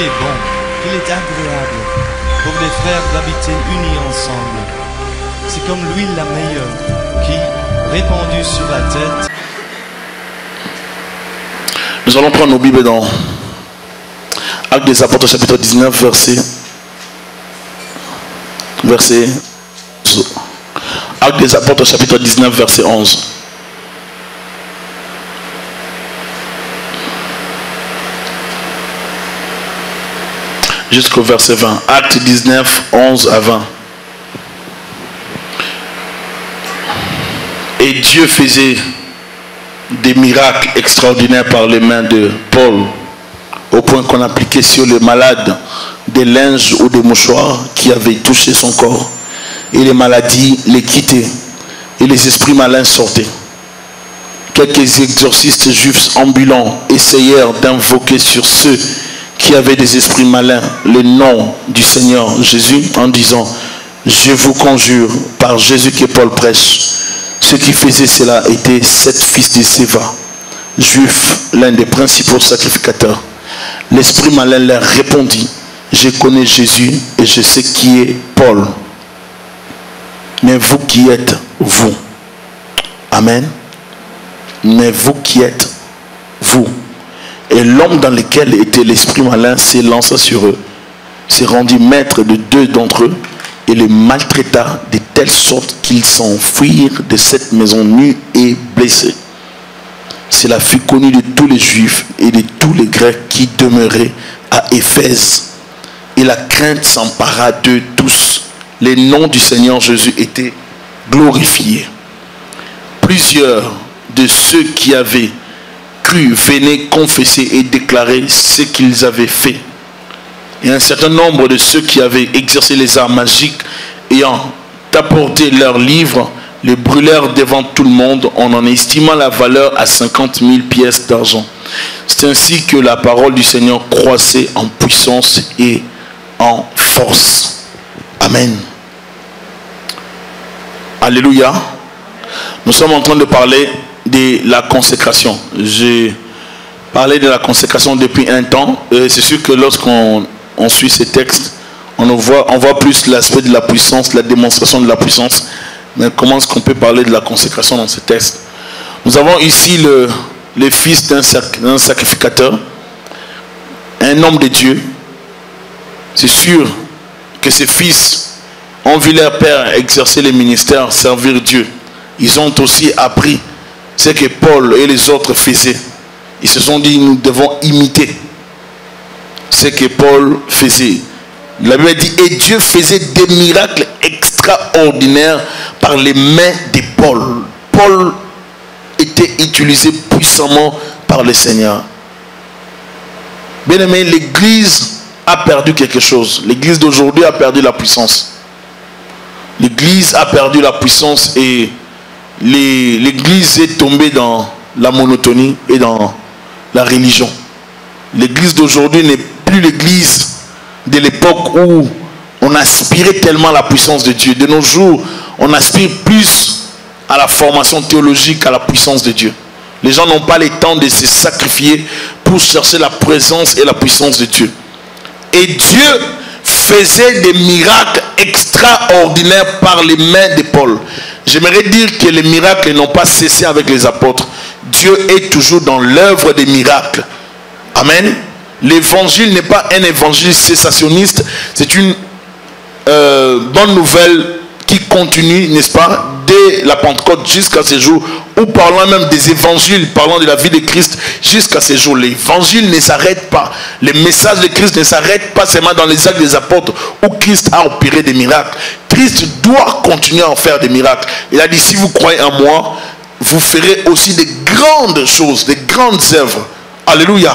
qu'il est bon, qu'il est agréable pour des frères d'habiter unis ensemble. C'est comme l'huile la meilleure qui, répandue sur la tête. Nous allons prendre nos Bibles dans Actes des Apôtres chapitre 19 verset Actes des Apôtres chapitre 19 verset 11. Jusqu'au verset 20. Actes 19, 11 à 20. Et Dieu faisait des miracles extraordinaires par les mains de Paul, au point qu'on appliquait sur les malades des linges ou des mouchoirs qui avaient touché son corps, et les maladies les quittaient, et les esprits malins sortaient. Quelques exorcistes juifs ambulants essayèrent d'invoquer sur ceux qui avaient des esprits malins le nom du Seigneur Jésus, en disant: je vous conjure par Jésus que Paul prêche. Ceux qui faisaient cela étaient 7 fils de Séva, juifs, l'un des principaux sacrificateurs. L'esprit malin leur répondit: je connais Jésus et je sais qui est Paul. Mais vous qui êtes vous? Amen. Mais vous qui êtes vous? Et l'homme dans lequel était l'esprit malin s'élança sur eux, se rendit maître de 2 d'entre eux et les maltraita de telle sorte qu'ils s'enfuirent de cette maison nus et blessés. Cela fut connu de tous les Juifs et de tous les Grecs qui demeuraient à Éphèse. Et la crainte s'empara d'eux tous. Les noms du Seigneur Jésus étaient glorifiés. Plusieurs de ceux qui avaient cru venaient confesser et déclarer ce qu'ils avaient fait. Et un certain nombre de ceux qui avaient exercé les arts magiques, ayant apporté leurs livres, les brûlèrent devant tout le monde, en en estimant la valeur à 50 000 pièces d'argent. C'est ainsi que la parole du Seigneur croissait en puissance et en force. Amen. Alléluia. Nous sommes en train de parler de la consécration. J'ai parlé de la consécration depuis un temps. C'est sûr que lorsqu'on suit ces textes, on voit plus l'aspect de la puissance, la démonstration de la puissance. Mais comment est-ce qu'on peut parler de la consécration dans ces textes? Nous avons ici le fils d'un sacrificateur, un homme de Dieu. C'est sûr que ces fils ont vu leur père exercer les ministères, servir Dieu. Ils ont aussi appris ce que Paul et les autres faisaient. Ils se sont dit: nous devons imiter ce que Paul faisait. La Bible dit: et Dieu faisait des miracles extraordinaires par les mains de Paul. Paul était utilisé puissamment par le Seigneur. Bien aimé, l'Église a perdu quelque chose. L'Église d'aujourd'hui a perdu la puissance. L'Église a perdu la puissance et l'Église est tombée dans la monotonie et dans la religion. L'Église d'aujourd'hui n'est plus l'Église de l'époque où on aspirait tellement à la puissance de Dieu. De nos jours, on aspire plus à la formation théologique, à la puissance de Dieu. Les gens n'ont pas le temps de se sacrifier pour chercher la présence et la puissance de Dieu. Et Dieu faisait des miracles extraordinaires par les mains de Paul. J'aimerais dire que les miracles n'ont pas cessé avec les apôtres. Dieu est toujours dans l'œuvre des miracles. Amen. L'évangile n'est pas un évangile cessationniste. C'est une bonne nouvelle qui continue, n'est-ce pas, dès la Pentecôte jusqu'à ces jours, ou parlant même des évangiles, parlant de la vie de Christ jusqu'à ces jours. L'évangile ne s'arrête pas. Le message de Christ ne s'arrête pas seulement dans les actes des apôtres où Christ a opéré des miracles. Christ doit continuer à en faire des miracles. Il a dit: si vous croyez en moi, vous ferez aussi des grandes choses, des grandes œuvres. Alléluia.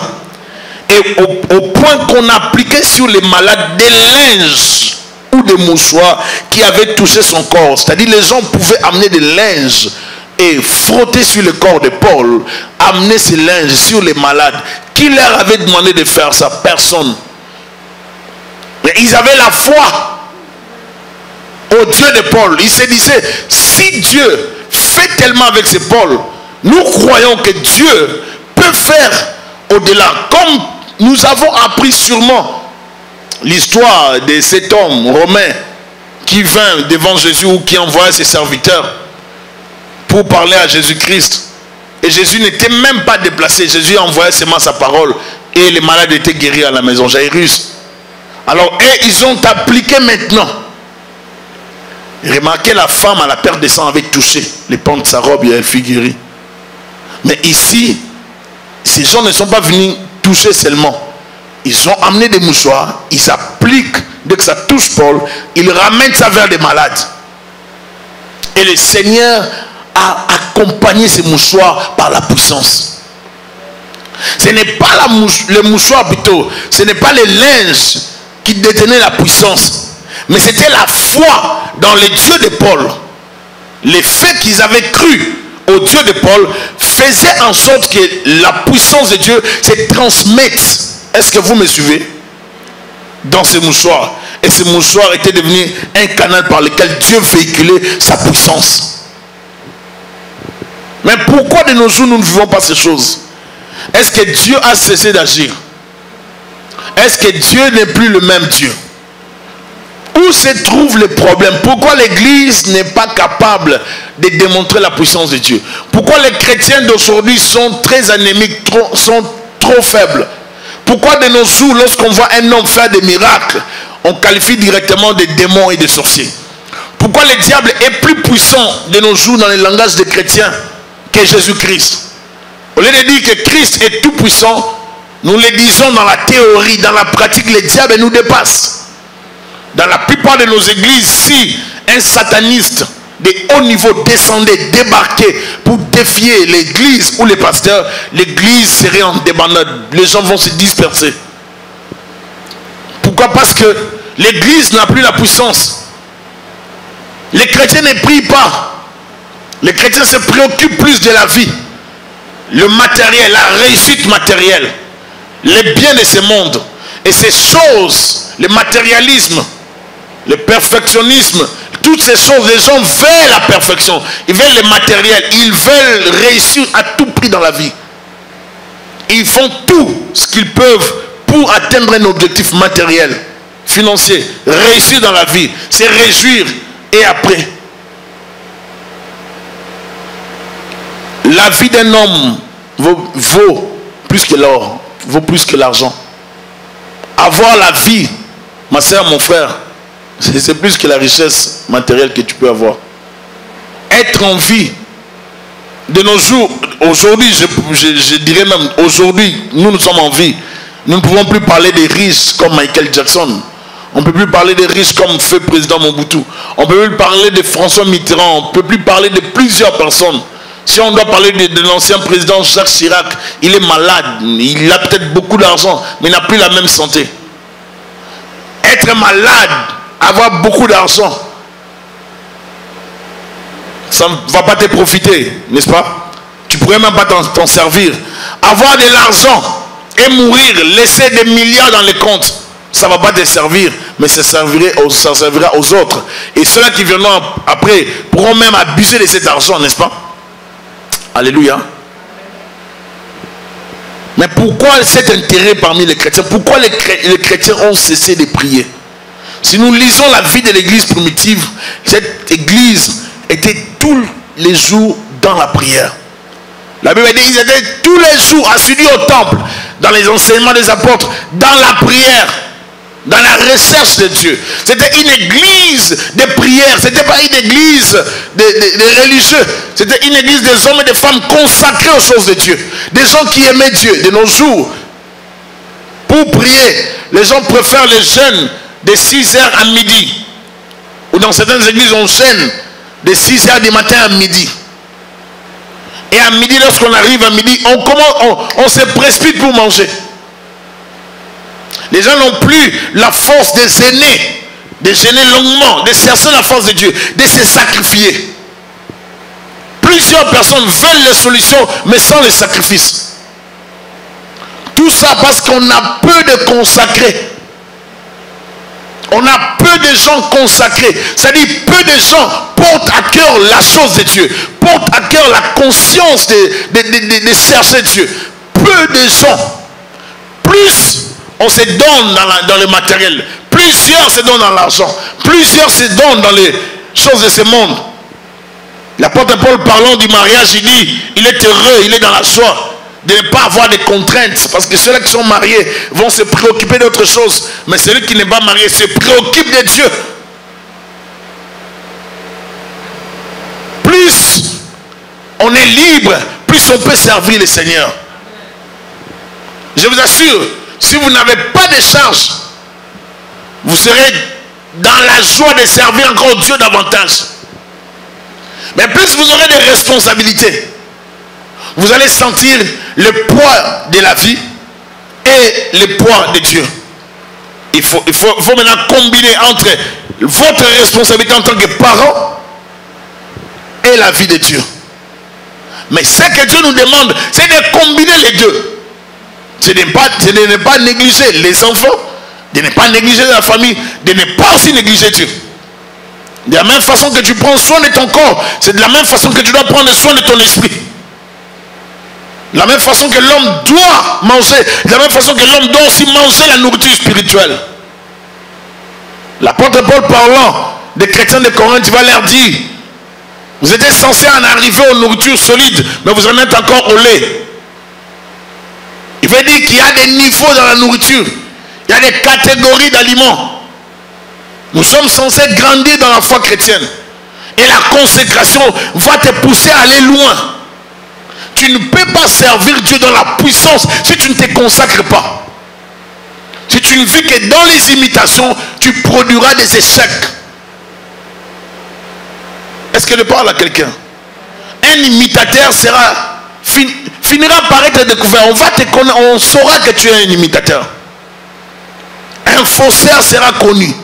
Et au point qu'on appliquait sur les malades des linges ou des mouchoirs qui avaient touché son corps. C'est-à-dire, les gens pouvaient amener des linges et frotter sur le corps de Paul, amener ces linges sur les malades. Qui leur avait demandé de faire ça? Personne. Mais ils avaient la foi au Dieu de Paul. Ils se disaient: si Dieu fait tellement avec ce Paul, nous croyons que Dieu peut faire au-delà. Comme nous avons appris sûrement l'histoire de cet homme romain qui vint devant Jésus ou qui envoya ses serviteurs pour parler à Jésus-Christ. Et Jésus n'était même pas déplacé. Jésus envoyait seulement sa parole et les malades étaient guéris à la maison. Jairus. Alors, et ils ont appliqué maintenant. Remarquez, la femme à la perte de sang avait touché les pans de sa robe et elle fut guérie. Mais ici, ces gens ne sont pas venus toucher seulement. Ils ont amené des mouchoirs, ils appliquent, dès que ça touche Paul, ils ramènent ça vers des malades. Et le Seigneur a accompagné ces mouchoirs par la puissance. Ce n'est pas le mouchoir plutôt, ce n'est pas les linges qui détenaient la puissance, mais c'était la foi dans le Dieu de Paul. Les faits qu'ils avaient cru au Dieu de Paul faisait en sorte que la puissance de Dieu se transmette. Est-ce que vous me suivez? Dans ces mouchoirs. Et ces mouchoirs étaient devenus un canal par lequel Dieu véhiculait sa puissance. Mais pourquoi de nos jours nous ne vivons pas ces choses? Est-ce que Dieu a cessé d'agir? Est-ce que Dieu n'est plus le même Dieu? Où se trouve le problème? Pourquoi l'Église n'est pas capable de démontrer la puissance de Dieu? Pourquoi les chrétiens d'aujourd'hui sont très anémiques, sont trop faibles? Pourquoi de nos jours, lorsqu'on voit un homme faire des miracles, on qualifie directement de démons et de sorciers? Pourquoi le diable est plus puissant de nos jours dans le langage des chrétiens que Jésus-Christ? Au lieu de dire que Christ est tout puissant, nous le disons dans la théorie, dans la pratique, le diable nous dépasse. Dans la plupart de nos églises, si un sataniste de haut niveau descendait, débarquait pour défier l'église ou les pasteurs, l'église serait en débandade. Les gens vont se disperser. Pourquoi? Parce que l'église n'a plus la puissance. Les chrétiens ne prient pas. Les chrétiens se préoccupent plus de la vie, le matériel, la réussite matérielle, les biens de ce monde. Et ces choses, le matérialisme, le perfectionnisme, toutes ces choses, les gens veulent la perfection, ils veulent le matériel, ils veulent réussir à tout prix dans la vie. Ils font tout ce qu'ils peuvent pour atteindre un objectif matériel, financier, réussir dans la vie, se réjouir. Et après, la vie d'un homme vaut plus que l'or, vaut plus que l'argent. Avoir la vie, ma soeur, mon frère, c'est plus que la richesse matérielle que tu peux avoir. Être en vie, de nos jours, aujourd'hui, je dirais même, aujourd'hui, nous sommes en vie. Nous ne pouvons plus parler des riches comme Michael Jackson. On ne peut plus parler des riches comme fait président Mobutu. On ne peut plus parler de François Mitterrand. On ne peut plus parler de plusieurs personnes. Si on doit parler de l'ancien président Jacques Chirac, il est malade. Il a peut-être beaucoup d'argent, mais il n'a plus la même santé. Être malade, avoir beaucoup d'argent, ça ne va pas te profiter, n'est-ce pas? Tu ne pourrais même pas t'en servir. Avoir de l'argent et mourir, laisser des milliards dans les comptes, ça ne va pas te servir, mais ça servira aux autres. Et ceux-là qui viendront après pourront même abuser de cet argent, n'est-ce pas? Alléluia. Mais pourquoi cet intérêt parmi les chrétiens? Pourquoi les chrétiens ont cessé de prier? Si nous lisons la vie de l'église primitive, cette église était tous les jours dans la prière. La Bible dit qu'ils étaient tous les jours assidus au temple, dans les enseignements des apôtres, dans la prière, dans la recherche de Dieu. C'était une église de prière, ce n'était pas une église de religieux, c'était une église des hommes et des femmes consacrés aux choses de Dieu, des gens qui aimaient Dieu. De nos jours, pour prier, les gens préfèrent les jeûnes de 6h à midi, ou dans certaines églises on jeûne de 6h du matin à midi. Et à midi, lorsqu'on arrive à midi, on se précipite pour manger. Les gens n'ont plus la force de gêner longuement, de chercher la force de Dieu, de se sacrifier. Plusieurs personnes veulent les solutions, mais sans les sacrifices. Tout ça parce qu'on a peu de consacrés. On a peu de gens consacrés. C'est-à-dire peu de gens portent à cœur la chose de Dieu, portent à cœur la conscience de chercher Dieu. Peu de gens. plus on se donne dans le matériel, plusieurs se donnent dans l'argent, plusieurs se donnent dans les choses de ce monde. L'apôtre Paul, parlant du mariage, il dit, il est heureux, il est dans la joie de ne pas avoir de contraintes, parce que ceux-là qui sont mariés vont se préoccuper d'autre chose, mais celui qui n'est pas marié se préoccupe de Dieu. Plus on est libre, plus on peut servir le Seigneur. Je vous assure, si vous n'avez pas de charge, vous serez dans la joie de servir encore Dieu davantage. Mais plus vous aurez des responsabilités, vous allez sentir le poids de la vie et le poids de Dieu. Il faut maintenant combiner entre votre responsabilité en tant que parent et la vie de Dieu. Mais ce que Dieu nous demande, c'est de combiner les deux. C'est de ne pas négliger les enfants, de ne pas négliger la famille, de ne pas aussi négliger Dieu. De la même façon que tu prends soin de ton corps, c'est de la même façon que tu dois prendre soin de ton esprit. De la même façon que l'homme doit manger, de la même façon que l'homme doit aussi manger la nourriture spirituelle. L'apôtre Paul, parlant des chrétiens de Corinthe, il va leur dire, vous étiez censés en arriver aux nourritures solides, mais vous en êtes encore au lait. Il veut dire qu'il y a des niveaux dans la nourriture, il y a des catégories d'aliments. Nous sommes censés grandir dans la foi chrétienne. Et la consécration va te pousser à aller loin. Tu ne peux pas servir Dieu dans la puissance si tu ne te consacres pas. Si tu ne vis que dans les imitations, tu produiras des échecs. Est-ce que je parle à quelqu'un? Un imitateur finira par être découvert. On saura que tu es un imitateur. Un faussaire sera connu.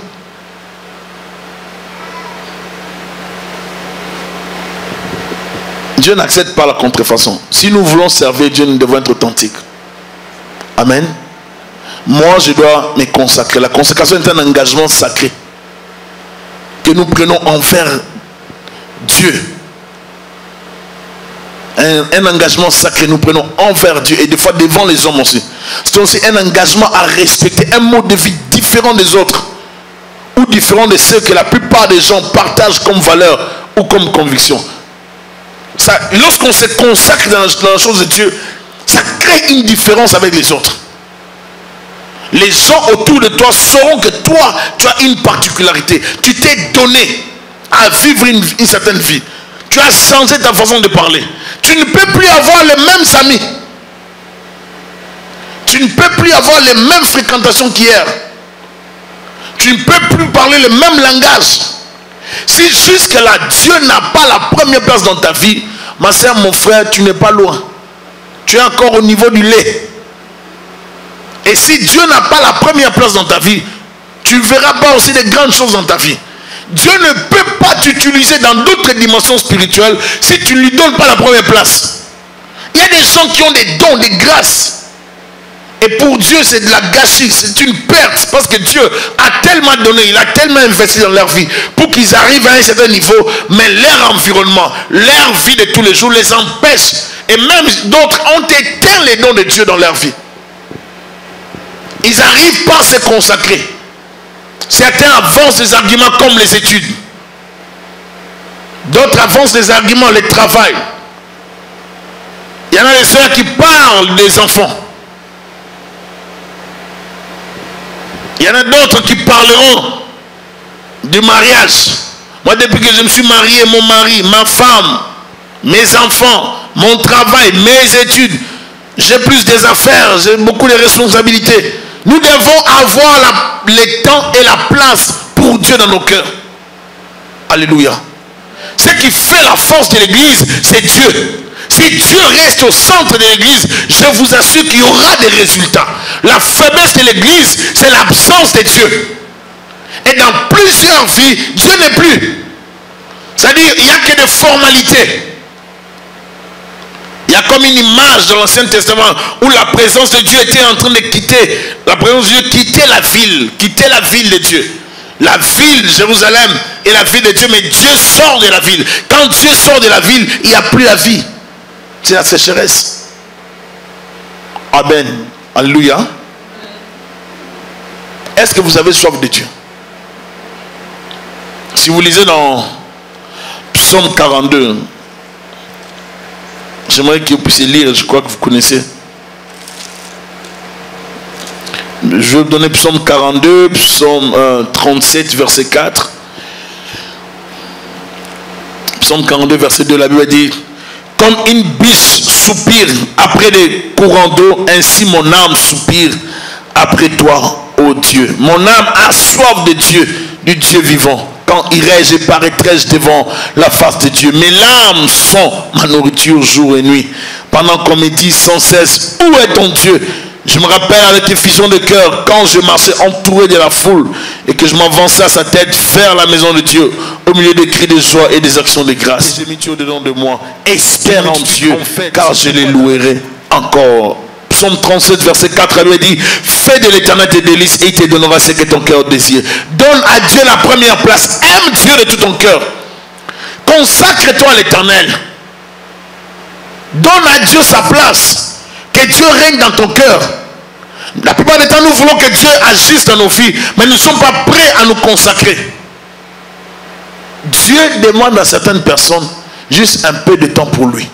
Dieu n'accepte pas la contrefaçon. Si nous voulons servir Dieu, nous devons être authentiques. Amen. Moi, je dois me consacrer. La consécration est un engagement sacré que nous prenons envers Dieu. Un engagement sacré nous prenons envers Dieu et des fois devant les hommes aussi. C'est aussi un engagement à respecter, un mode de vie différent des autres ou différent de ceux que la plupart des gens partagent comme valeur ou comme conviction. Lorsqu'on se consacre dans la chose de Dieu, ça crée une différence avec les autres. Les gens autour de toi sauront que toi, tu as une particularité. Tu t'es donné à vivre une certaine vie. Tu as changé ta façon de parler. Tu ne peux plus avoir les mêmes amis. Tu ne peux plus avoir les mêmes fréquentations qu'hier. Tu ne peux plus parler le même langage. Si jusque-là, Dieu n'a pas la première place dans ta vie, ma soeur, mon frère, tu n'es pas loin. Tu es encore au niveau du lait. Et si Dieu n'a pas la première place dans ta vie, tu ne verras pas aussi de grandes choses dans ta vie. Dieu ne peut pas t'utiliser dans d'autres dimensions spirituelles si tu ne lui donnes pas la première place. Il y a des gens qui ont des dons, des grâces. Et pour Dieu, c'est de la gâchis, c'est une perte. Parce que Dieu a tellement donné, il a tellement investi dans leur vie pour qu'ils arrivent à un certain niveau. Mais leur environnement, leur vie de tous les jours les empêche. Et même d'autres ont éteint les dons de Dieu dans leur vie. Ils arrivent pas à se consacrer. Certains avancent des arguments comme les études. D'autres avancent des arguments, le travail. Il y en a des sœurs qui parlent des enfants. Il y en a d'autres qui parleront du mariage. Moi, depuis que je me suis marié, mon mari, ma femme, mes enfants, mon travail, mes études, j'ai plus des affaires, j'ai beaucoup de responsabilités. Nous devons avoir le temps et la place pour Dieu dans nos cœurs. Alléluia. Ce qui fait la force de l'église, c'est Dieu. Si Dieu reste au centre de l'église, je vous assure qu'il y aura des résultats. La faiblesse de l'église, c'est l'absence de Dieu. Et dans plusieurs vies, Dieu n'est plus. C'est-à-dire, il n'y a que des formalités. Il y a comme une image dans l'Ancien Testament où la présence de Dieu était en train de quitter. La présence de Dieu quittait la ville de Dieu. La ville, Jérusalem, est la ville de Dieu, mais Dieu sort de la ville. Quand Dieu sort de la ville, il n'y a plus la vie. C'est la sécheresse. Amen. Alléluia. est-ce que vous avez soif de Dieu? Si vous lisez dans Psaume 42, j'aimerais que vous puissiez lire, je crois que vous connaissez. Je vais vous donner Psaume 42, Psaume 37, verset 4. Psaume 42, verset 2, la Bible dit: comme une biche soupire après des courants d'eau, ainsi mon âme soupire après toi, ô Dieu. Mon âme a soif de Dieu, du Dieu vivant. Quand irai-je et paraîtrai-je devant la face de Dieu? Mes larmes sont ma nourriture jour et nuit, pendant qu'on me dit sans cesse: où est ton Dieu? Je me rappelle avec effusion de cœur quand je marchais entouré de la foule et que je m'avançais à sa tête vers la maison de Dieu, au milieu des cris de joie et des actions de grâce. J'ai mis Dieu dedans de moi. Espère en Dieu, car je les louerai encore. Psaume 37, verset 4, elle lui dit: fais de l'Éternel tes délices et il te donnera ce que ton cœur désire. Donne à Dieu la première place. Aime Dieu de tout ton cœur. Consacre-toi à l'Éternel. Donne à Dieu sa place. Que Dieu règne dans ton cœur. La plupart du temps, nous voulons que Dieu agisse dans nos vies, mais nous ne sommes pas prêts à nous consacrer. Dieu demande à certaines personnes juste un peu de temps pour lui.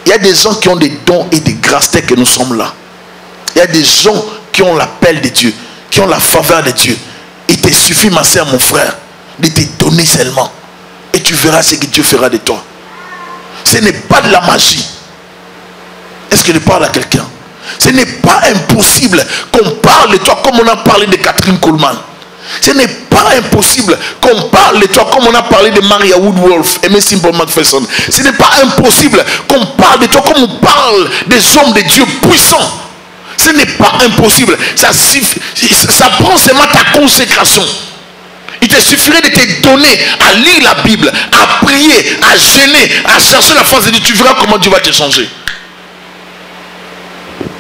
Il y a des gens qui ont des dons et des grâces tels que nous sommes là. Il y a des gens qui ont l'appel de Dieu, qui ont la faveur de Dieu. Il te suffit, ma soeur, mon frère, de te donner seulement. Et tu verras ce que Dieu fera de toi. Ce n'est pas de la magie. Est-ce que je parle à quelqu'un? Ce n'est pas impossible qu'on parle de toi comme on a parlé de Catherine Coleman. Ce n'est pas impossible qu'on parle de toi comme on a parlé de Maria Woodworth et Simple McPherson. Ce n'est pas impossible qu'on parle de toi comme on parle des hommes de Dieu puissants. Ce n'est pas impossible. Ça prend seulement ta consécration. Il te suffirait de te donner à lire la Bible, à prier, à jeûner, à chercher la face de Dieu. Tu verras comment Dieu va te changer.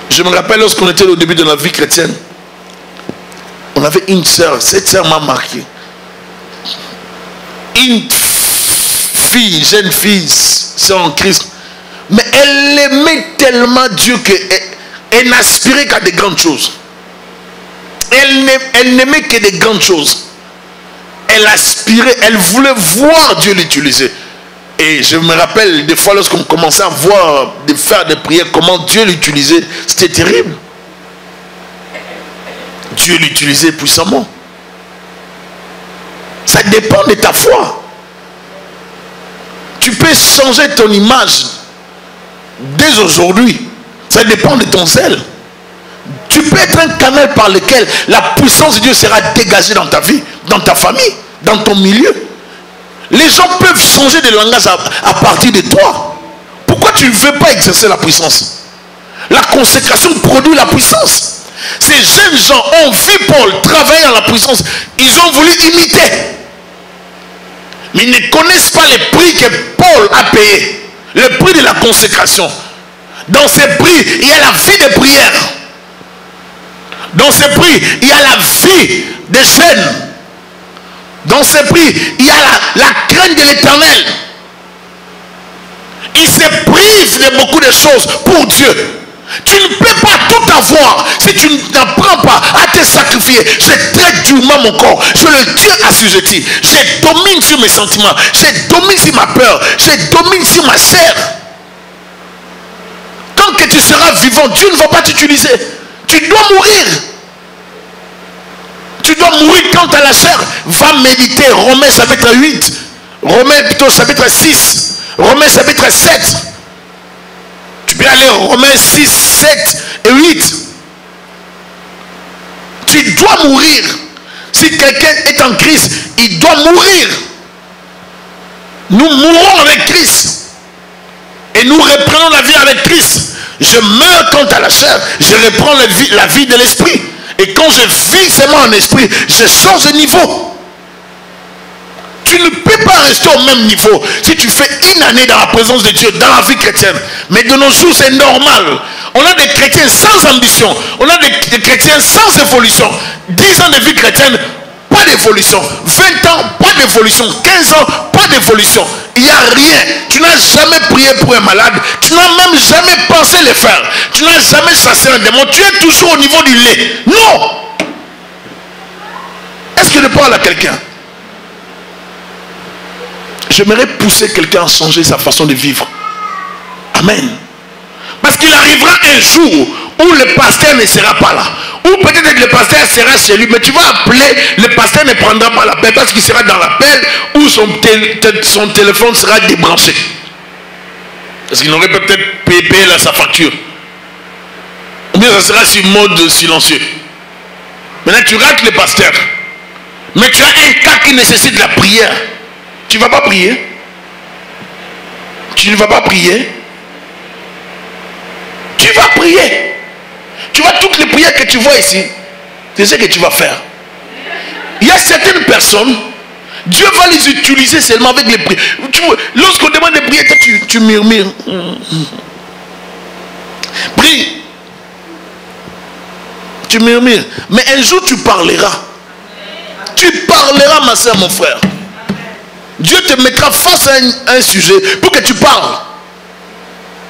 Je me rappelle lorsqu'on était au début de la vie chrétienne, on avait une sœur, cette sœur m'a marqué. Une fille, jeune fille, sœur en Christ, mais elle aimait tellement Dieu qu'elle n'aspirait qu'à de grandes choses. Elle n'aimait que de grandes choses. Elle aspirait, elle voulait voir Dieu l'utiliser. Et je me rappelle des fois lorsqu'on commençait à voir, de faire des prières, comment Dieu l'utilisait, c'était terrible. Dieu l'utilisait puissamment. Ça dépend de ta foi. Tu peux changer ton image dès aujourd'hui. Ça dépend de ton zèle. Tu peux être un canal par lequel la puissance de Dieu sera dégagée dans ta vie, dans ta famille, dans ton milieu. Les gens peuvent changer de langage à partir de toi. Pourquoi tu ne veux pas exercer la puissance? La consécration produit la puissance. Ces jeunes gens ont vu Paul travailler dans la puissance. Ils ont voulu imiter. Mais ils ne connaissent pas les prix que Paul a payé. Le prix de la consécration. Dans ces prix, il y a la vie de prière. Dans ces prix, il y a la vie des chaînes. Dans ces prix, il y a la crainte de l'Éternel. Il se prive de beaucoup de choses pour Dieu. Tu ne peux pas tout avoir si tu n'apprends pas à te sacrifier. Je traite durement mon corps. Je le tiens assujetti. Je domine sur mes sentiments. Je domine sur ma peur. Je domine sur ma chair. Tant que tu seras vivant, Dieu ne va pas t'utiliser. Tu dois mourir. Tu dois mourir quant à la chair. Va méditer Romains chapitre 8. Romains plutôt chapitre 6. Romains chapitre 7. Tu peux aller Romains 6, 7 et 8. Tu dois mourir. Si quelqu'un est en Christ, il doit mourir. Nous mourons avec Christ. Et nous reprenons la vie avec Christ. Je meurs quant à la chair. Je reprends la vie de l'esprit. Et quand je vis seulement en esprit, je change de niveau. Tu ne peux pas rester au même niveau si tu fais une année dans la présence de Dieu, dans la vie chrétienne. Mais de nos jours, c'est normal. On a des chrétiens sans ambition. On a des chrétiens sans évolution. 10 ans de vie chrétienne, pas d'évolution. 20 ans, pas d'évolution. 15 ans, pas d'évolution. Il n'y a rien. Tu n'as jamais prié pour un malade. Tu n'as même jamais pensé le faire. Tu n'as jamais chassé un démon. Tu es toujours au niveau du lait. Non. Est-ce que je parle à quelqu'un? J'aimerais pousser quelqu'un à changer sa façon de vivre. Amen. Parce qu'il arrivera un jour où le pasteur ne sera pas là. Ou peut-être que le pasteur sera chez lui. Mais tu vas appeler, le pasteur ne prendra pas l'appel parce qu'il sera dans l'appel ou son téléphone sera débranché. Parce qu'il n'aurait peut-être payé sa facture. Ou bien ça sera sur mode silencieux. Maintenant tu rates le pasteur. Mais tu as un cas qui nécessite la prière. Tu ne vas pas prier. Tu ne vas pas prier. Tu vas prier. Tu vois toutes les prières que tu vois ici. C'est ce que tu vas faire. Il y a certaines personnes, Dieu va les utiliser seulement avec les prières. Lorsqu'on demande des prières, tu murmures. Prie. Tu murmures. Mais un jour tu parleras. Tu parleras, ma soeur, mon frère. Dieu te mettra face à un sujet pour que tu parles.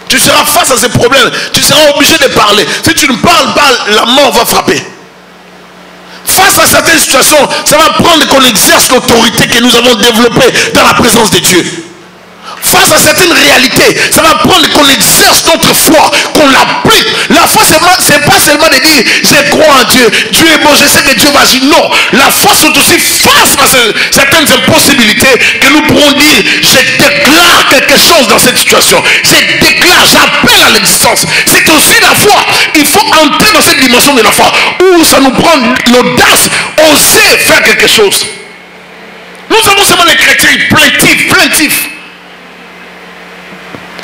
Tu seras face à ces problèmes. Tu seras obligé de parler. Si tu ne parles pas, la mort va frapper. Face à certaines situations, ça va prendre qu'on exerce l'autorité que nous avons développée dans la présence de Dieu. Face à certaines réalités, ça va prendre qu'on exerce notre foi, qu'on l'applique. La foi, c'est pas seulement de dire je crois en Dieu, Dieu est bon, je sais que Dieu va agir. Non, la foi, c'est aussi face à certaines impossibilités que nous pourrons dire je déclare quelque chose dans cette situation. Je déclare, j'appelle à l'existence. C'est aussi la foi. Il faut entrer dans cette dimension de la foi où ça nous prend l'audace, oser faire quelque chose. Nous avons seulement les chrétiens plaintifs.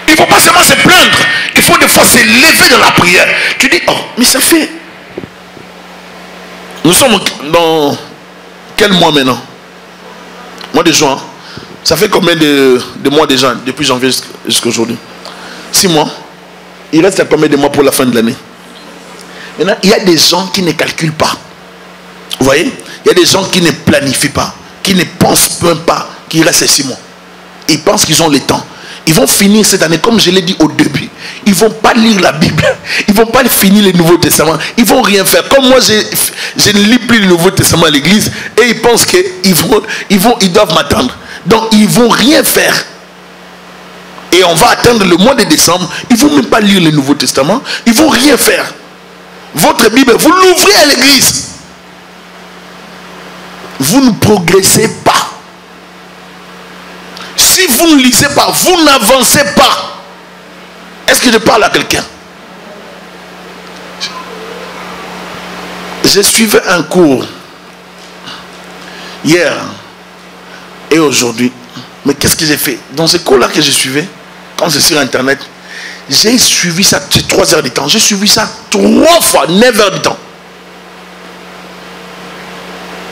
Il ne faut pas seulement se plaindre. Il faut des fois se lever dans la prière. Tu dis, oh, mais ça fait... Nous sommes dans... Quel mois maintenant? Mois de juin. Ça fait combien de mois déjà? Depuis janvier jusqu'à aujourd'hui? 6 mois. Il reste combien de mois pour la fin de l'année? Maintenant, il y a des gens qui ne calculent pas. Vous voyez? Il y a des gens qui ne planifient pas. Qui ne pensent même pas qu'il reste 6 mois. Ils pensent qu'ils ont le temps. Ils vont finir cette année, comme je l'ai dit au début. Ils ne vont pas lire la Bible. Ils ne vont pas finir le Nouveau Testament. Ils ne vont rien faire. Comme moi, je ne lis plus le Nouveau Testament à l'église. Et ils pensent qu'ils doivent m'attendre. Donc, ils ne vont rien faire. Et on va attendre le mois de décembre. Ils ne vont même pas lire le Nouveau Testament. Ils ne vont rien faire. Votre Bible, vous l'ouvrez à l'église. Vous ne progressez pas. Si vous ne lisez pas, vous n'avancez pas. Est-ce que je parle à quelqu'un? Je suivais un cours hier et aujourd'hui. Mais qu'est-ce que j'ai fait? Dans ce cours-là que je suivais, quand c'est sur Internet, j'ai suivi ça 3 heures de temps. J'ai suivi ça 3 fois, 9 heures de temps.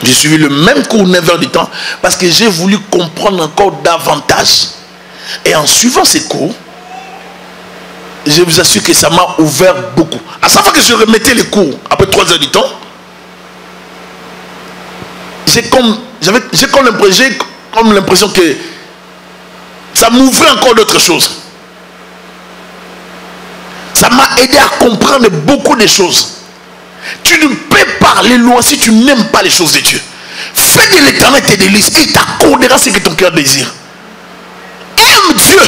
J'ai suivi le même cours 9 heures de temps parce que j'ai voulu comprendre encore davantage. Et en suivant ces cours, je vous assure que ça m'a ouvert beaucoup. À chaque fois que je remettais les cours après 3 heures de temps, j'ai comme l'impression que ça m'ouvrait encore d'autres choses. Ça m'a aidé à comprendre beaucoup de choses. Tu ne peux pas aller loin si tu n'aimes pas les choses de Dieu. Fais de l'Éternel tes délices et il t'accordera ce que ton cœur désire. Aime Dieu.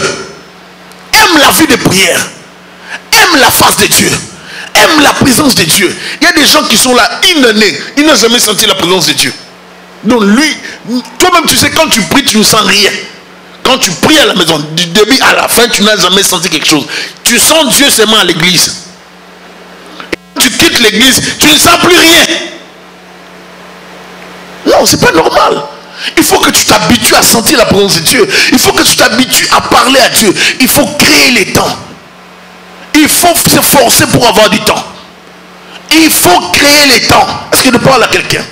Aime la vie de prière. Aime la face de Dieu. Aime la présence de Dieu. Il y a des gens qui sont là, ils n'ont jamais senti la présence de Dieu. Donc lui, toi-même tu sais, quand tu pries, tu ne sens rien. Quand tu pries à la maison, du début à la fin, tu n'as jamais senti quelque chose. Tu sens Dieu seulement à l'église. Tu quittes l'église, tu ne sens plus rien. Non, c'est pas normal. Il faut que tu t'habitues à sentir la présence de Dieu. Il faut que tu t'habitues à parler à Dieu. Il faut créer les temps. Il faut se forcer pour avoir du temps. Il faut créer les temps. Est-ce que je parle à quelqu'un?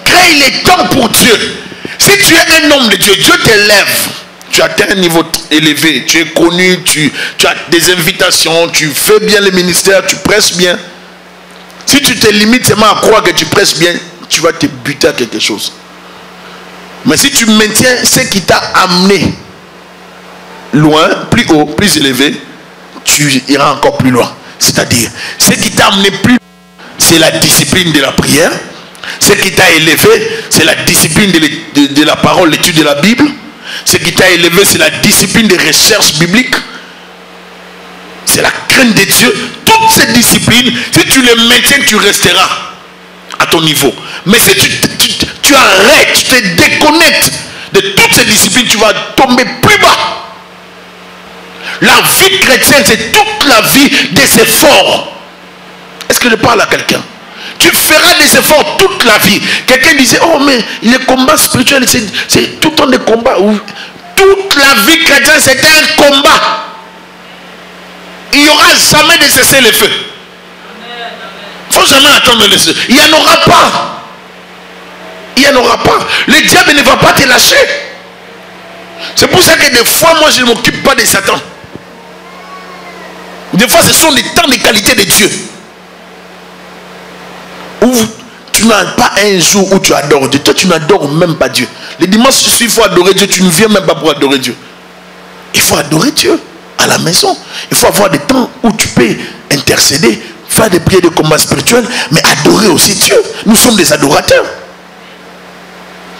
Crée les temps pour Dieu. Si tu es un homme de Dieu, Dieu t'élève. Tu atteins un niveau élevé. Tu es connu, tu as des invitations, tu fais bien le ministère, tu prêches bien. Si tu te limites seulement à croire que tu prêches bien, tu vas te buter à quelque chose. Mais si tu maintiens ce qui t'a amené loin, plus haut, plus élevé, tu iras encore plus loin. C'est-à-dire, ce qui t'a amené plus loin, c'est la discipline de la prière. Ce qui t'a élevé, c'est la discipline de la parole, l'étude de la Bible. Ce qui t'a élevé, c'est la discipline des recherches bibliques. C'est la crainte de Dieu. Toutes ces disciplines, si tu les maintiens, tu resteras à ton niveau. Mais si tu arrêtes, tu te déconnectes de toutes ces disciplines, tu vas tomber plus bas. La vie chrétienne, c'est toute la vie des efforts. Est-ce que je parle à quelqu'un? Tu feras des efforts toute la vie. Quelqu'un disait, oh mais les combats spirituels, c'est tout le temps des combats. Toute la vie chrétienne, c'est un combat. Il n'y aura jamais de cesser le feu. Il ne faut jamais attendre le feu. Il n'y en aura pas. Il n'y en aura pas. Le diable ne va pas te lâcher. C'est pour ça que des fois, moi, je ne m'occupe pas de Satan. Des fois, ce sont des temps de qualité de Dieu. Où tu n'as pas un jour où tu adores Dieu. Toi, tu n'adores même pas Dieu. Les dimanches, il faut adorer Dieu. Tu ne viens même pas pour adorer Dieu. Il faut adorer Dieu à la maison. Il faut avoir des temps où tu peux intercéder, faire des prières de combat spirituel, mais adorer aussi Dieu. Nous sommes des adorateurs.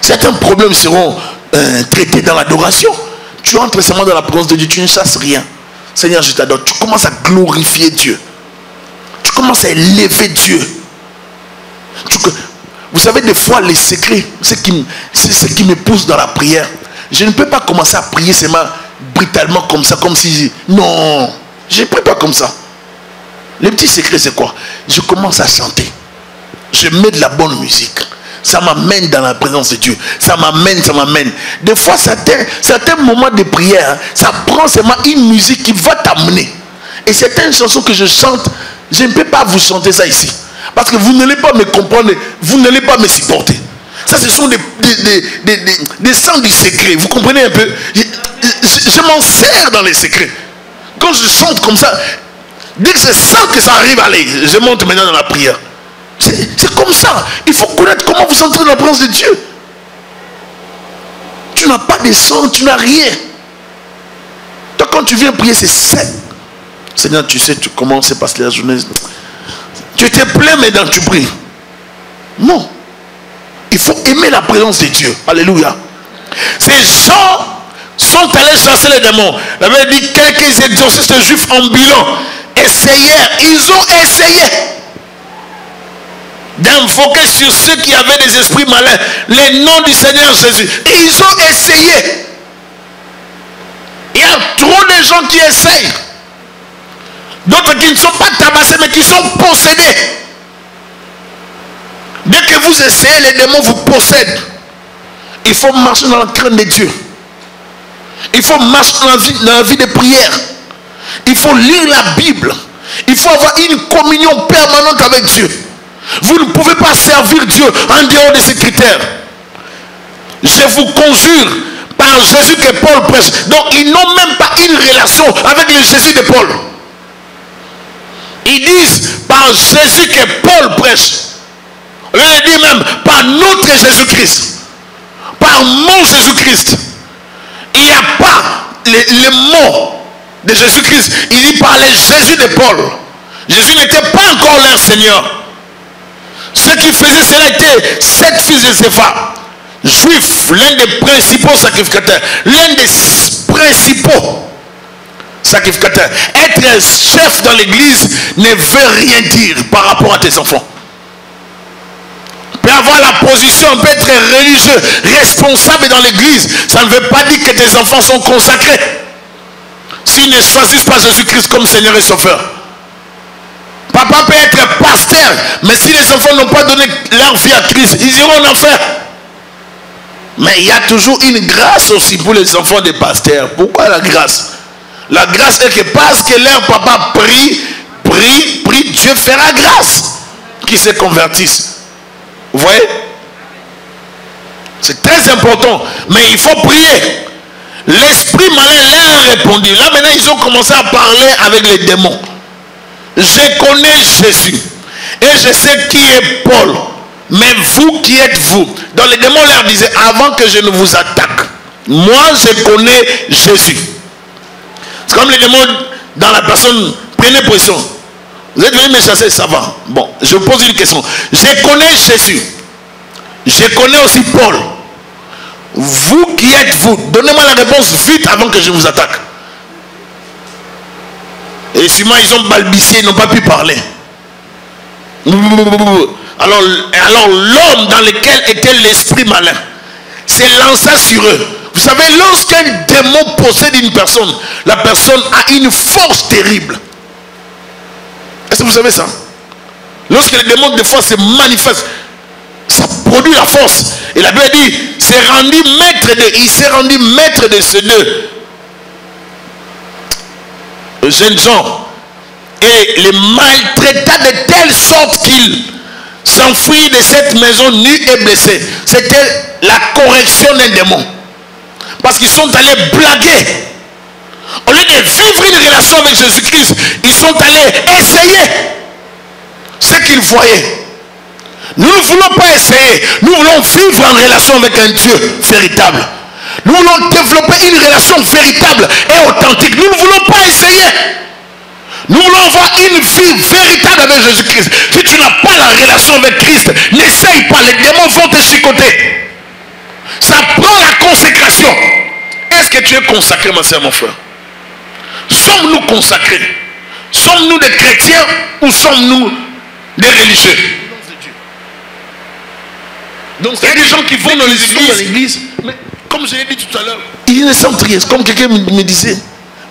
Certains problèmes seront traités dans l'adoration. Tu entres seulement dans la présence de Dieu, tu ne chasses rien. Seigneur, je t'adore. Tu commences à glorifier Dieu. Tu commences à élever Dieu. Vous savez, des fois, les secrets, c'est ce qui me pousse dans la prière. Je ne peux pas commencer à prier seulement brutalement comme ça, comme si... Non, je ne prie pas comme ça. Le petit secret, c'est quoi? Je commence à chanter. Je mets de la bonne musique. Ça m'amène dans la présence de Dieu. Ça m'amène. Des fois, certains moments de prière, ça prend seulement une musique qui va t'amener. Et certaines chansons que je chante, je ne peux pas vous chanter ça ici. Parce que vous n'allez pas me comprendre, vous n'allez pas me supporter. Ça, ce sont des sons du secret. Vous comprenez un peu? Je m'en sers dans les secrets. Quand je chante comme ça, dès que je sens que ça arrive, allez, je monte maintenant dans la prière. C'est comme ça. Il faut connaître comment vous entrez dans la présence de Dieu. Tu n'as pas de son, tu n'as rien. Toi, quand tu viens prier, c'est sec. Seigneur, tu sais comment se passe la journée. Tu te plains, mais dans tu pries. Non. Il faut aimer la présence de Dieu. Alléluia. Ces gens sont allés chasser les démons. La Bible dit quelques exorcistes juifs ambulants essayèrent. Ils ont essayé d'invoquer sur ceux qui avaient des esprits malins les noms du Seigneur Jésus. Et ils ont essayé. Il y a trop de gens qui essayent. D'autres qui ne sont pas tabassés mais qui sont possédés. Dès que vous essayez, les démons vous possèdent. Il faut marcher dans la crainte de Dieu. Il faut marcher dans la vie de prière. Il faut lire la Bible. Il faut avoir une communion permanente avec Dieu. Vous ne pouvez pas servir Dieu en dehors de ces critères. Je vous conjure par Jésus que Paul prêche. Donc ils n'ont même pas une relation avec le Jésus de Paul. Ils disent par Jésus que Paul prêche. Là, il dit même par notre Jésus-Christ. Par mon Jésus-Christ. Il n'y a pas les mots de Jésus-Christ. Il dit par le Jésus de Paul. Jésus n'était pas encore leur Seigneur. Ce qui faisait cela était 7 fils de Zépha, juifs, l'un des principaux sacrificateurs, l'un des principaux sacrificateurs. Être chef dans l'église ne veut rien dire par rapport à tes enfants. Peut avoir la position, peut être religieux, responsable dans l'église. Ça ne veut pas dire que tes enfants sont consacrés. S'ils ne choisissent pas Jésus-Christ comme Seigneur et Sauveur. Papa peut être pasteur, mais si les enfants n'ont pas donné leur vie à Christ, ils iront en enfer. Mais il y a toujours une grâce aussi pour les enfants des pasteurs. Pourquoi la grâce? La grâce est que parce que leur papa prie, Dieu fera grâce qu'ils se convertissent. Vous voyez? C'est très important. Mais il faut prier. L'esprit malin leur a répondu. Là maintenant ils ont commencé à parler avec les démons. Je connais Jésus. Et je sais qui est Paul. Mais vous, qui êtes-vous? Donc les démons leur disaient, avant que je ne vous attaque, moi je connais Jésus. C'est comme les démons dans la personne, prenez position. Vous êtes venu me chasser, ça va. Bon, je vous pose une question. Je connais Jésus. Je connais aussi Paul. Vous qui êtes vous, donnez-moi la réponse vite avant que je vous attaque. Et sûrement ils ont balbutié, ils n'ont pas pu parler. Alors l'homme dans lequel était l'esprit malin s'est lancé sur eux. Vous savez, lorsqu'un démon possède une personne, la personne a une force terrible. Est-ce que vous savez ça? Lorsque le démon des fois se manifeste, ça produit la force. Et la Bible dit, il s'est rendu maître de ces deux jeunes gens et les maltraita de telle sorte qu'ils s'enfuirent de cette maison nus et blessés. C'était la correction d'un démon. Parce qu'ils sont allés blaguer. Au lieu de vivre une relation avec Jésus-Christ, ils sont allés essayer ce qu'ils voyaient. Nous ne voulons pas essayer. Nous voulons vivre en relation avec un Dieu véritable. Nous voulons développer une relation véritable et authentique. Nous ne voulons pas essayer. Nous voulons avoir une vie véritable avec Jésus-Christ. Si tu n'as pas la relation avec Christ, n'essaye pas. Les démons vont te chicoter. Ça prend la consécration. Est-ce que tu es consacré, ma soeur, mon frère? Sommes-nous consacrés? Sommes-nous des chrétiens ou sommes-nous des religieux? Donc il y a des gens qui vont dans l'église, mais comme je l'ai dit tout à l'heure, ils ne sentent rien. Comme quelqu'un me disait,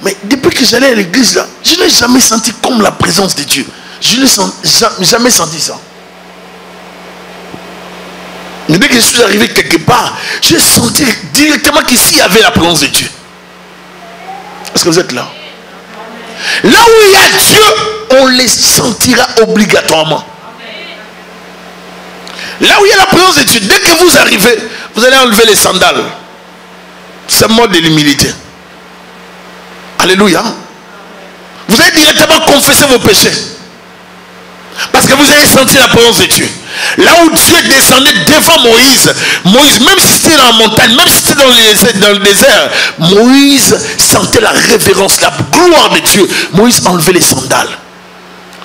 mais depuis que j'allais à l'église là, je n'ai jamais senti comme la présence de Dieu. Je n'ai jamais senti ça. Mais dès que je suis arrivé quelque part, j'ai senti directement qu'ici il y avait la présence de Dieu. Est-ce que vous êtes là? Là où il y a Dieu, on les sentira obligatoirement. Là où il y a la présence de Dieu, dès que vous arrivez, vous allez enlever les sandales. C'est le mode de l'humilité. Alléluia. Vous allez directement confesser vos péchés. Parce que vous avez senti la présence de Dieu. Là où Dieu descendait devant Moïse, même si c'était dans la montagne, même si c'était dans le désert, Moïse sentait la révérence, la gloire de Dieu. Moïse enlevait les sandales.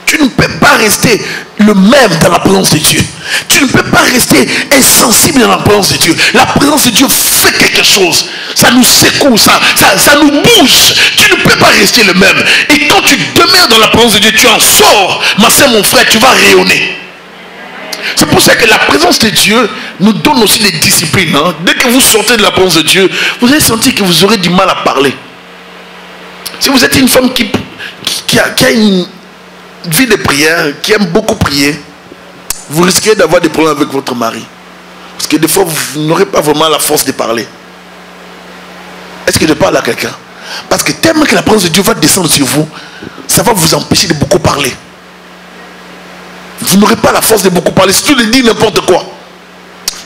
Tu ne peux pas rester le même dans la présence de Dieu. Tu ne peux pas rester insensible dans la présence de Dieu. La présence de Dieu fait quelque chose. Ça nous secoue, ça nous bouge. Tu ne peux pas rester le même. Et quand tu demeures dans la présence de Dieu, tu en sors. Ma soeur, mon frère, tu vas rayonner. C'est pour ça que la présence de Dieu nous donne aussi des disciplines. Hein. Dès que vous sortez de la présence de Dieu, vous allez sentir que vous aurez du mal à parler. Si vous êtes une femme qui a une vie de prière, qui aime beaucoup prier, vous risquez d'avoir des problèmes avec votre mari. Parce que des fois, vous n'aurez pas vraiment la force de parler. Est-ce que je parle à quelqu'un? Parce que tellement que la présence de Dieu va descendre sur vous, ça va vous empêcher de beaucoup parler. Vous n'aurez pas la force de beaucoup parler. Si tu le dis n'importe quoi,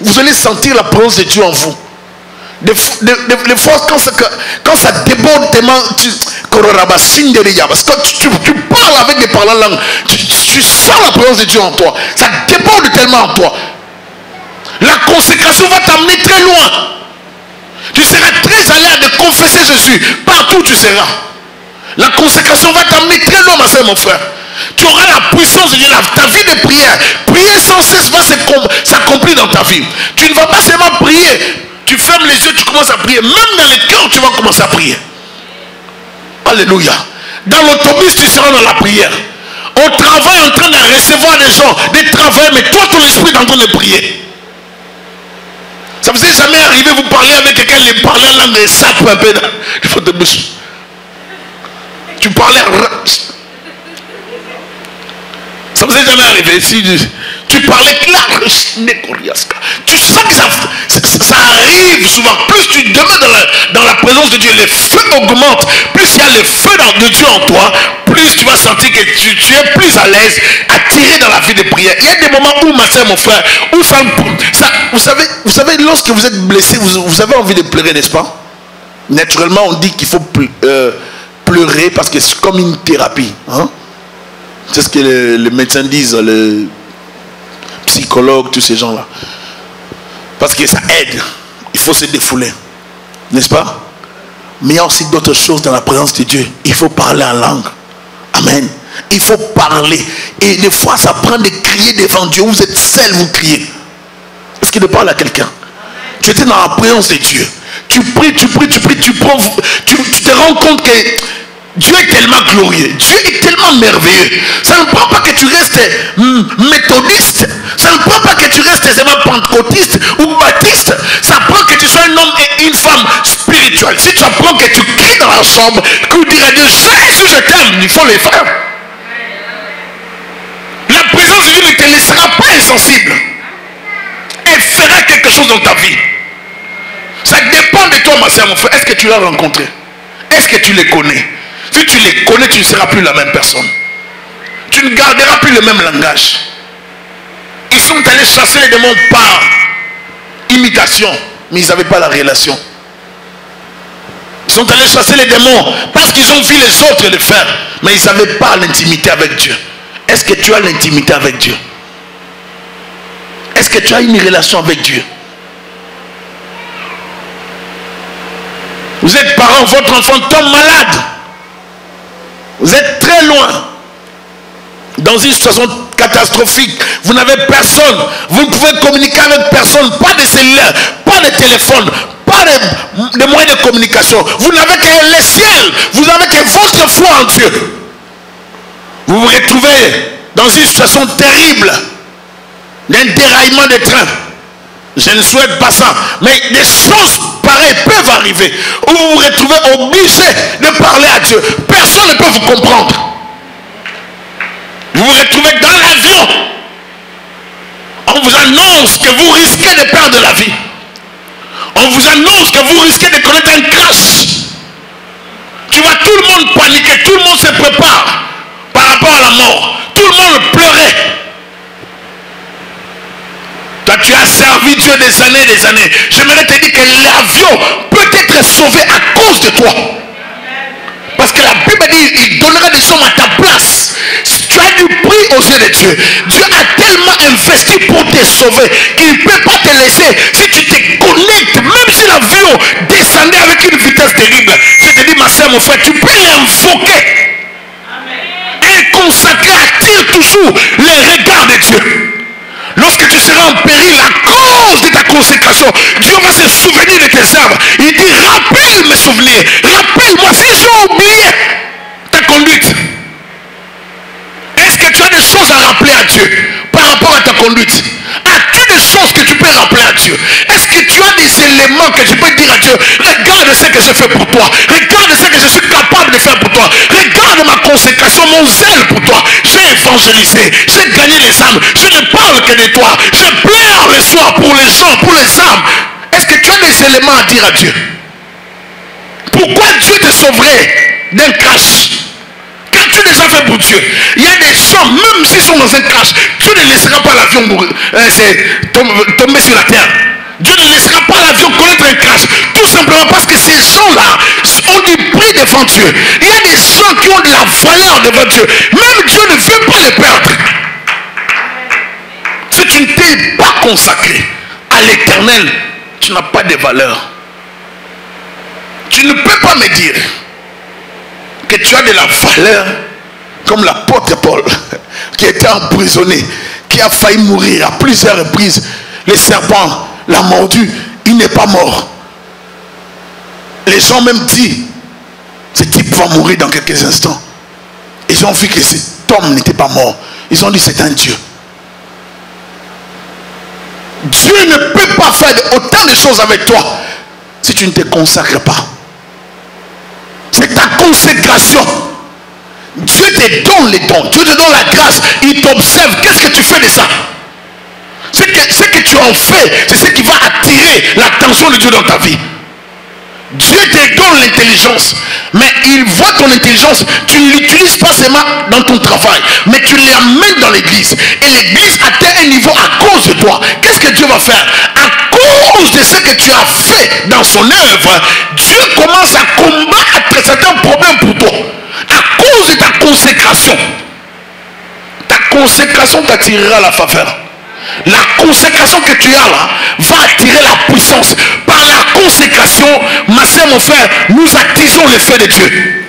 vous allez sentir la présence de Dieu en vous. Des fois, quand ça déborde tellement, parce que tu parles avec des parlants langues, tu sens la présence de Dieu en toi. Ça déborde tellement en toi. La consécration va t'amener très loin. Tu seras très à l'aise de confesser Jésus partout où tu seras. La consécration va t'amener très loin, ma soeur, mon frère. Tu auras la puissance de Dieu. Ta vie de prière, prier sans cesse va s'accomplir dans ta vie. Tu ne vas pas seulement prier. Tu fermes les yeux, tu commences à prier. Même dans le cœur, tu vas commencer à prier. Alléluia. Dans l'autobus, tu seras dans la prière. Au travail, en train de recevoir des gens, des travailleurs, mais toi, ton esprit est en train de prier. Ça vous est jamais arrivé, vous parlez avec quelqu'un, les parleurs là, mais ça peut un peu dans votre bouche. Tu parlais. Ça vous est jamais arrivé si tu parlais clair, tu sens que ça arrive souvent. Plus tu demeures dans la présence de Dieu, les feux augmentent. Plus il y a le feu de Dieu en toi, plus tu vas sentir que tu es plus à l'aise, attiré dans la vie de prière. Il y a des moments où, ma soeur, mon frère, où vous savez, lorsque vous êtes blessé, vous avez envie de pleurer, n'est-ce pas? Naturellement, on dit qu'il faut pleurer parce que c'est comme une thérapie. Hein? C'est ce que les médecins disent, les psychologues, tous ces gens-là. Parce que ça aide. Il faut se défouler. N'est-ce pas? Mais il y a aussi d'autres choses dans la présence de Dieu. Il faut parler en langue. Amen. Il faut parler. Et des fois, ça prend de crier devant Dieu. Vous êtes seul, vous criez. Est-ce qu'il parle à quelqu'un? Tu étais dans la présence de Dieu. Tu pries, tu te rends compte que Dieu est tellement glorieux. Dieu est tellement merveilleux. Ça ne prend pas que tu restes méthodiste. Ça ne prend pas que tu restes aisément pentecôtiste ou baptiste. Ça prend que tu sois un homme et une femme spirituelle. Si tu apprends que tu cries dans la chambre, que tu dirais Dieu, Jésus, je t'aime, il faut le faire. La présence de Dieu ne te laissera pas insensible. Elle fera quelque chose dans ta vie. Ça dépend de toi, ma soeur, mon frère. Est-ce que tu l'as rencontré? Est-ce que tu les connais? Si tu les connais, tu ne seras plus la même personne. Tu ne garderas plus le même langage. Ils sont allés chasser les démons par imitation, mais ils n'avaient pas la relation. Ils sont allés chasser les démons parce qu'ils ont vu les autres le faire, mais ils n'avaient pas l'intimité avec Dieu. Est-ce que tu as l'intimité avec Dieu? Est-ce que tu as une relation avec Dieu? Vous êtes parents, votre enfant tombe malade. Vous êtes très loin. Dans une situation catastrophique. Vous n'avez personne. Vous ne pouvez communiquer avec personne. Pas de cellulaire, pas de téléphone, pas de moyens de communication. Vous n'avez que le ciel. Vous n'avez que votre foi en Dieu. Vous vous retrouvez dans une situation terrible d'un déraillement de train. Je ne souhaite pas ça. Mais des choses pareilles peuvent arriver. Où vous vous retrouvez obligé de parler à Dieu. Personne ne peut vous comprendre. Vous vous retrouvez dans l'avion. On vous annonce que vous risquez de perdre la vie. On vous annonce que vous risquez de connaître un crash. Tu vois tout le monde paniquer. Tout le monde se prépare par rapport à la mort. Tout le monde pleurait. Toi, tu as servi Dieu des années. J'aimerais te dire que l'avion peut être sauvé à cause de toi. Parce que la Bible dit, il donnera des sommes à ta place. Si tu as du prix aux yeux de Dieu, Dieu a tellement investi pour te sauver qu'il ne peut pas te laisser. Si tu te connectes, même si l'avion descendait avec une vitesse terrible, je te dis, ma soeur, mon frère, tu peux l'invoquer. Et consacrer, attire toujours les regards de Dieu. Lorsque tu seras en péril à cause de ta consécration, Dieu va se souvenir de tes œuvres. Il dit, rappelle mes souvenirs. Rappelle-moi si j'ai oublié ta conduite. Est-ce que tu as des choses à rappeler à Dieu par rapport à ta conduite? As-tu des choses que tu peux rappeler à Dieu? Est-ce que tu as des éléments que tu peux dire à Dieu? Regarde ce que j'ai fait pour toi. Regarde ce que je suis capable de faire pour toi. Regarde ma consécration, mon zèle pour toi. J'ai évangélisé, j'ai gagné les âmes. Je ne parle que de toi. Je pleure le soir pour les gens, pour les âmes. Est-ce que tu as des éléments à dire à Dieu? Pourquoi Dieu te sauverait d'un crash? Qu'as-tu déjà fait pour Dieu? Il y a des gens, même s'ils sont dans un crash, Dieu ne laissera pas l'avion tomber sur la terre. Dieu ne laissera pas l'avion connaître un crash. Tout simplement parce que ces gens-là ont du prix devant Dieu. Il y a des gens qui ont de la valeur devant Dieu. Même Dieu ne veut pas les perdre. Si tu ne t'es pas consacré à l'éternel, tu n'as pas de valeur. Tu ne peux pas me dire que tu as de la valeur comme l'apôtre Paul qui était emprisonné, qui a failli mourir à plusieurs reprises. Le serpent l'a mordu, il n'est pas mort. Les gens même disent, ce type va mourir dans quelques instants. Ils ont vu que cet homme n'était pas mort. Ils ont dit, c'est un Dieu. Dieu ne peut pas faire autant de choses avec toi si tu ne te consacres pas. C'est ta consécration. Dieu te donne les dons. Dieu te donne la grâce. Il t'observe. Qu'est-ce que tu fais de ça? Ce que tu en fais, c'est ce qui va attirer l'attention de Dieu dans ta vie. Dieu te donne l'intelligence. Mais il voit ton intelligence. Tu ne l'utilises pas seulement dans ton travail, mais tu l'amènes dans l'église. Et l'église atteint un niveau à cause de toi. Qu'est-ce que Dieu va faire? À cause de ce que tu as fait dans son œuvre, Dieu commence à combattre certains problèmes pour toi. À cause de ta consécration. Ta consécration t'attirera la faveur. La consécration que tu as là va attirer la puissance. Par la consécration, ma soeur, mon frère, nous attisons le feu de Dieu.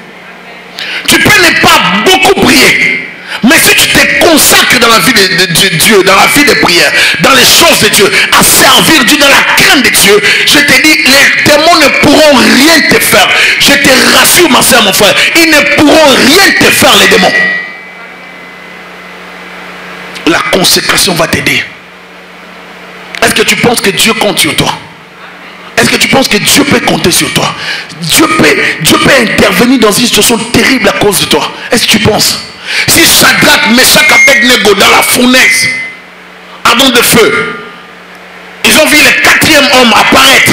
Tu peux ne pas beaucoup prier, Mais si tu te consacres dans la vie de Dieu, dans la vie de prière, dans les choses de Dieu, à servir Dieu, dans la crainte de Dieu, je te dis, les démons ne pourront rien te faire. Je te rassure, ma soeur, mon frère, ils ne pourront rien te faire, les démons. La consécration va t'aider. Est-ce que tu penses que Dieu compte sur toi? Est-ce que tu penses que Dieu peut compter sur toi? Dieu peut intervenir dans une situation terrible à cause de toi. Est-ce que tu penses? Si Shadrach, Meshach, Abednego dans la fournaise, à don de feu, ils ont vu le 4e homme apparaître.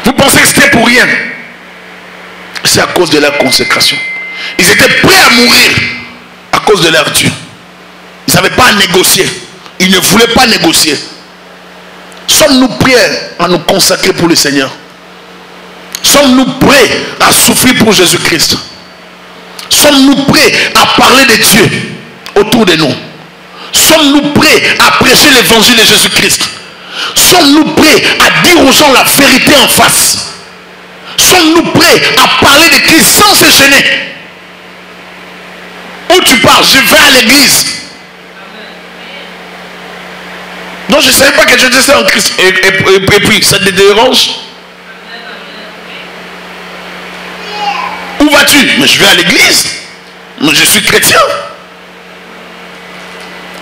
Vous pensez que c'était pour rien? C'est à cause de leur consécration. Ils étaient prêts à mourir à cause de leur Dieu. Ils n'avaient pas à négocier. Ils ne voulaient pas négocier. Sommes-nous prêts à nous consacrer pour le Seigneur? Sommes-nous prêts à souffrir pour Jésus-Christ? Sommes-nous prêts à parler de Dieu autour de nous? Sommes-nous prêts à prêcher l'évangile de Jésus-Christ? Sommes-nous prêts à dire aux gens la vérité en face? Sommes-nous prêts à parler de Christ sans se gêner? Où tu parles? Je vais à l'église. Non, je ne savais pas que je étais en Christ. Et puis, ça te dérange? Où vas-tu? Mais je vais à l'église. Mais je suis chrétien.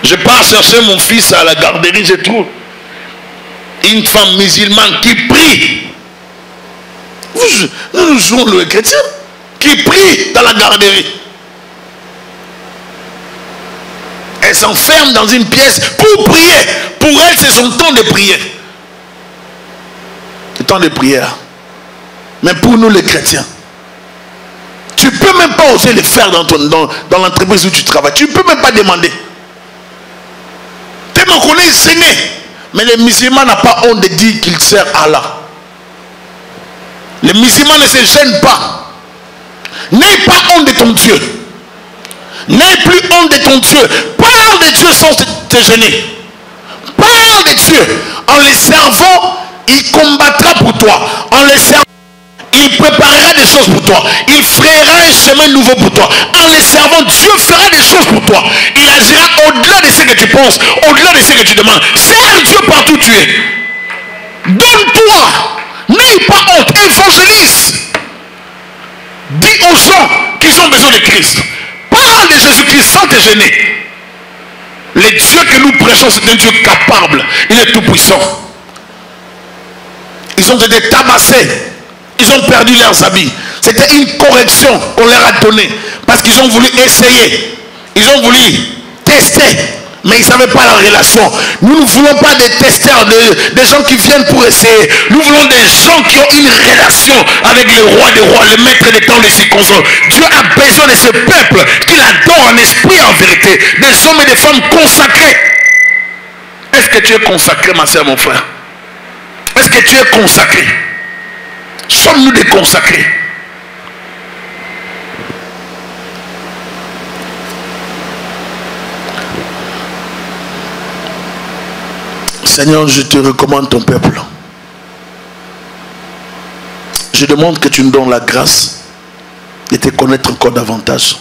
Je pars chercher mon fils à la garderie, je trouve une femme musulmane qui prie. Nous jouons le chrétien qui prie dans la garderie. Elle s'enferme dans une pièce pour prier. Pour elle, c'est son temps de prière. Le temps de prière. Mais pour nous les chrétiens, tu ne peux même pas oser le faire dans l'entreprise où tu travailles. Tu ne peux même pas demander. Tellement qu'on est gêné. Mais le musulman n'a pas honte de dire qu'il sert Allah. Les musulmans ne se gênent pas. N'aie pas honte de ton Dieu. N'aie plus honte de ton Dieu. Parle de Dieu sans te gêner. Parle de Dieu. En les servant, il combattra pour toi. En les servant, il préparera des choses pour toi. Il frayera un chemin nouveau pour toi. En les servant, Dieu fera des choses pour toi. Il agira au-delà de ce que tu penses, au-delà de ce que tu demandes. Sers Dieu partout où tu es. Donne-toi. N'aie pas honte. Évangélise. Dis aux gens qu'ils ont besoin de Christ. Parle de Jésus-Christ sans te gêner. Le Dieu que nous prêchons, c'est un Dieu capable. Il est tout puissant. Ils ont été tabassés. Ils ont perdu leurs habits. C'était une correction qu'on leur a donnée. Parce qu'ils ont voulu essayer. Ils ont voulu tester. Mais ils ne savaient pas la relation. Nous ne voulons pas des testeurs, des gens qui viennent pour essayer. Nous voulons des gens qui ont une relation avec le roi des rois, le maître des temps, les circonstances. Dieu a besoin de ce peuple qu'il adore en esprit et en vérité. Des hommes et des femmes consacrés. Est-ce que tu es consacré, ma soeur, mon frère? Est-ce que tu es consacré? Sommes-nous des consacrés? Seigneur, je te recommande ton peuple. Je demande que tu nous donnes la grâce de te connaître encore davantage.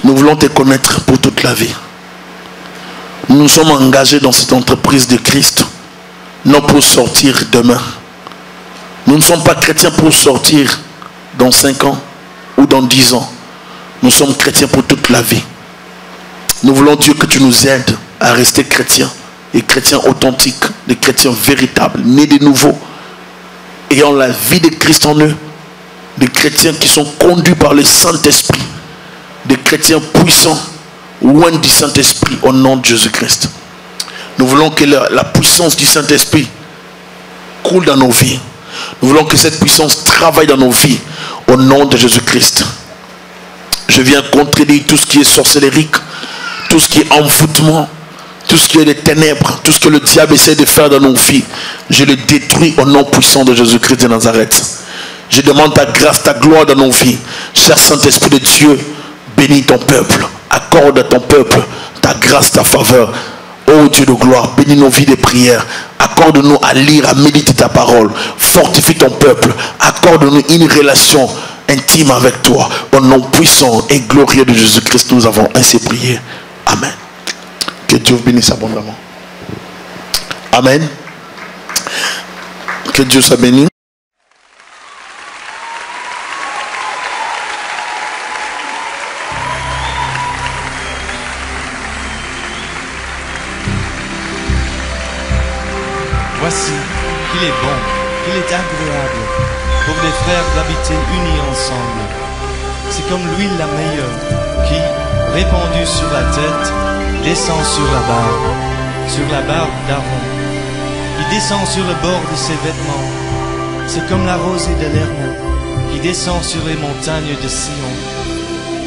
Nous voulons te connaître pour toute la vie. Nous nous sommes engagés dans cette entreprise de Christ, non pour sortir demain. Nous ne sommes pas chrétiens pour sortir dans 5 ans ou dans 10 ans. Nous sommes chrétiens pour toute la vie. Nous voulons, Dieu, que tu nous aides à rester chrétiens, et chrétiens authentiques, des chrétiens véritables, nés de nouveau, ayant la vie de Christ en eux, des chrétiens qui sont conduits par le Saint-Esprit, des chrétiens puissants, loin du Saint-Esprit, au nom de Jésus-Christ. Nous voulons que la puissance du Saint-Esprit coule dans nos vies. Nous voulons que cette puissance travaille dans nos vies, au nom de Jésus-Christ. Je viens contredire tout ce qui est sorcellerie, tout ce qui est envoûtement, tout ce qui est des ténèbres, tout ce que le diable essaie de faire dans nos vies. Je le détruis au nom puissant de Jésus-Christ de Nazareth. Je demande ta grâce, ta gloire dans nos vies. Cher Saint-Esprit de Dieu, bénis ton peuple. Accorde à ton peuple ta grâce, ta faveur. Ô Dieu de gloire, bénis nos vies de prière. Accorde-nous à lire, à méditer ta parole. Fortifie ton peuple. Accorde-nous une relation intime avec toi. Au nom puissant et glorieux de Jésus-Christ, nous avons ainsi prié. Amen. Que Dieu vous bénisse abondamment. Amen. Que Dieu soit béni. Voici qu'il est bon, qu'il est agréable pour des frères d'habiter unis ensemble. C'est comme l'huile la meilleure qui, répandue sur la tête, descend sur la barbe d'Aaron. Il descend sur le bord de ses vêtements. C'est comme la rosée de l'Hermon qui descend sur les montagnes de Sion.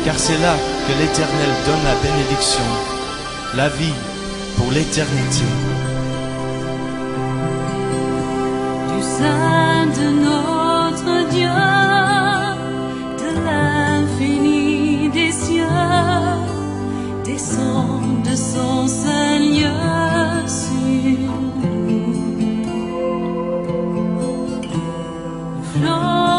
Car c'est là que l'Éternel donne la bénédiction, la vie pour l'éternité. Du sein de notre Dieu, de l'infini des cieux, descend de son Seigneur sur nous.